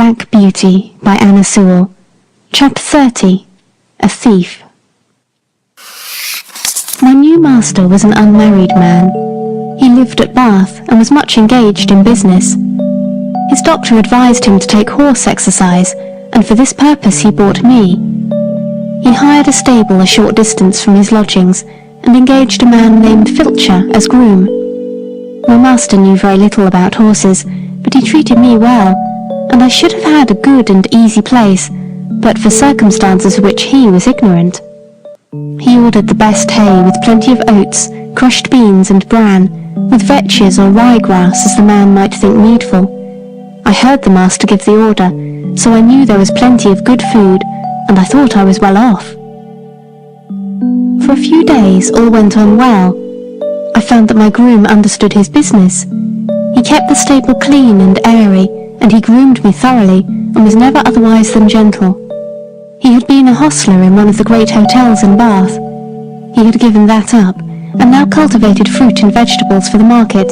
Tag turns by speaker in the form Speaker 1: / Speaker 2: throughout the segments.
Speaker 1: Black Beauty by Anna Sewell. Chapter 30. A Thief. My new master was an unmarried man. He lived at Bath and was much engaged in business. His doctor advised him to take horse exercise, and for this purpose he bought me. He hired a stable a short distance from his lodgings and engaged a man named Filcher as groom. My master knew very little about horses, but he treated me well, and I should have had a good and easy place, but for circumstances of which he was ignorant. He ordered the best hay with plenty of oats, crushed beans and bran, with vetches or ryegrass as the man might think needful. I heard the master give the order, so I knew there was plenty of good food, and I thought I was well off. For a few days all went on well. I found that my groom understood his business. He kept the stable clean and airy, and he groomed me thoroughly, and was never otherwise than gentle. He had been a hostler in one of the great hotels in Bath. He had given that up, and now cultivated fruit and vegetables for the market,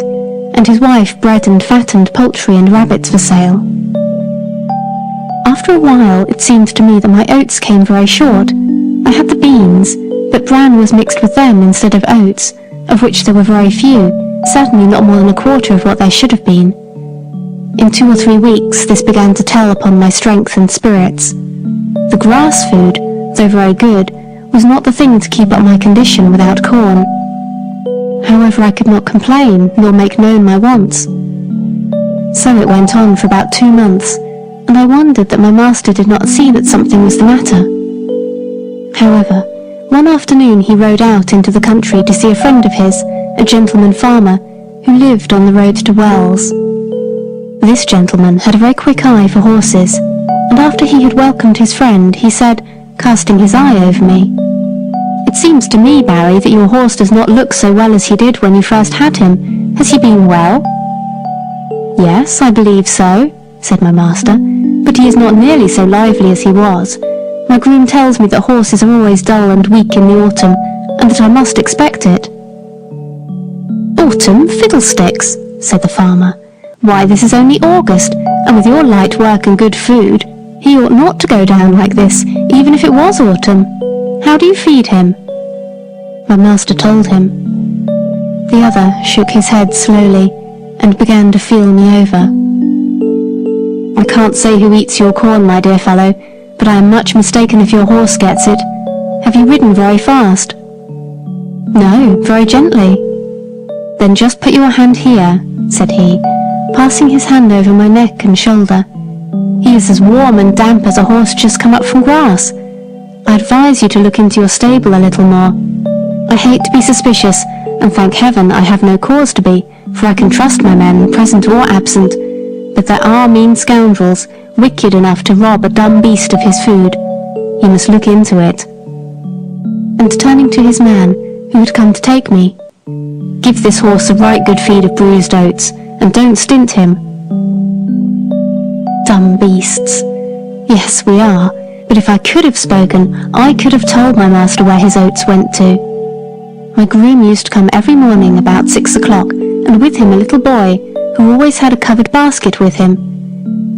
Speaker 1: and his wife bred and fattened poultry and rabbits for sale. After a while it seemed to me that my oats came very short. I had the beans, but bran was mixed with them instead of oats, of which there were very few, certainly not more than a quarter of what there should have been. In 2 or 3 weeks this began to tell upon my strength and spirits. The grass food, though very good, was not the thing to keep up my condition without corn. However, I could not complain, nor make known my wants. So it went on for about 2 months, and I wondered that my master did not see that something was the matter. However, one afternoon he rode out into the country to see a friend of his, a gentleman farmer, who lived on the road to Wells. This gentleman had a very quick eye for horses, and after he had welcomed his friend, he said, casting his eye over me, "It seems to me, Barry, that your horse does not look so well as he did when you first had him. Has he been well?" "Yes, I believe so," said my master, "but he is not nearly so lively as he was. My groom tells me that horses are always dull and weak in the autumn, and that I must expect it." "Autumn, fiddlesticks," said the farmer. "Why, this is only August, and with your light work and good food, he ought not to go down like this, even if it was autumn. How do you feed him?" My master told him. The other shook his head slowly, and began to feel me over. "I can't say who eats your corn, my dear fellow, but I am much mistaken if your horse gets it. Have you ridden very fast?" "No, very gently." "Then just put your hand here," said he, passing his hand over my neck and shoulder. "He is as warm and damp as a horse just come up from grass. I advise you to look into your stable a little more. I hate to be suspicious, and thank heaven I have no cause to be, for I can trust my men, present or absent, but there are mean scoundrels, wicked enough to rob a dumb beast of his food. You must look into it." And turning to his man, who had come to take me, "Give this horse a right good feed of bruised oats, and don't stint him." Dumb beasts. Yes, we are, but if I could have spoken, I could have told my master where his oats went to. My groom used to come every morning about 6 o'clock, and with him a little boy, who always had a covered basket with him.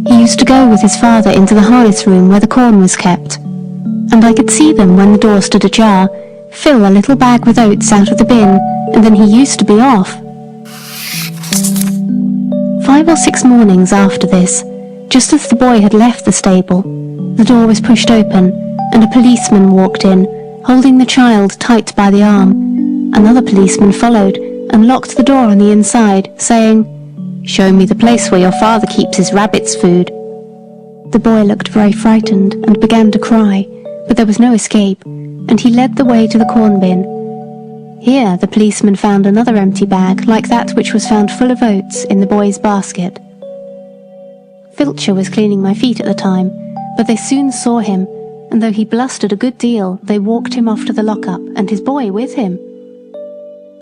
Speaker 1: He used to go with his father into the harness room where the corn was kept, and I could see them when the door stood ajar, fill a little bag with oats out of the bin, and then he used to be off. 5 or 6 mornings after this, just as the boy had left the stable, the door was pushed open, and a policeman walked in, holding the child tight by the arm. Another policeman followed, and locked the door on the inside, saying, "Show me the place where your father keeps his rabbit's food." The boy looked very frightened, and began to cry, but there was no escape, and he led the way to the corn bin. Here the policeman found another empty bag, like that which was found full of oats in the boy's basket. Filcher was cleaning my feet at the time, but they soon saw him, and though he blustered a good deal, they walked him off to the lockup, and his boy with him.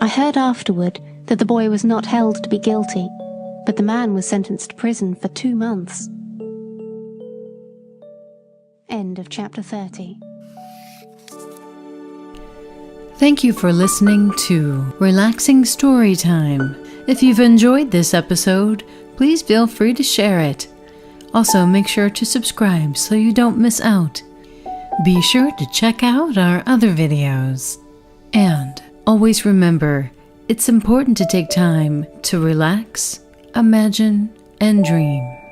Speaker 1: I heard afterward that the boy was not held to be guilty, but the man was sentenced to prison for 2 months. End of chapter 30.
Speaker 2: Thank you for listening to Relaxing Storytime. If you've enjoyed this episode, please feel free to share it. Also, make sure to subscribe so you don't miss out. Be sure to check out our other videos. And always remember, it's important to take time to relax, imagine, and dream.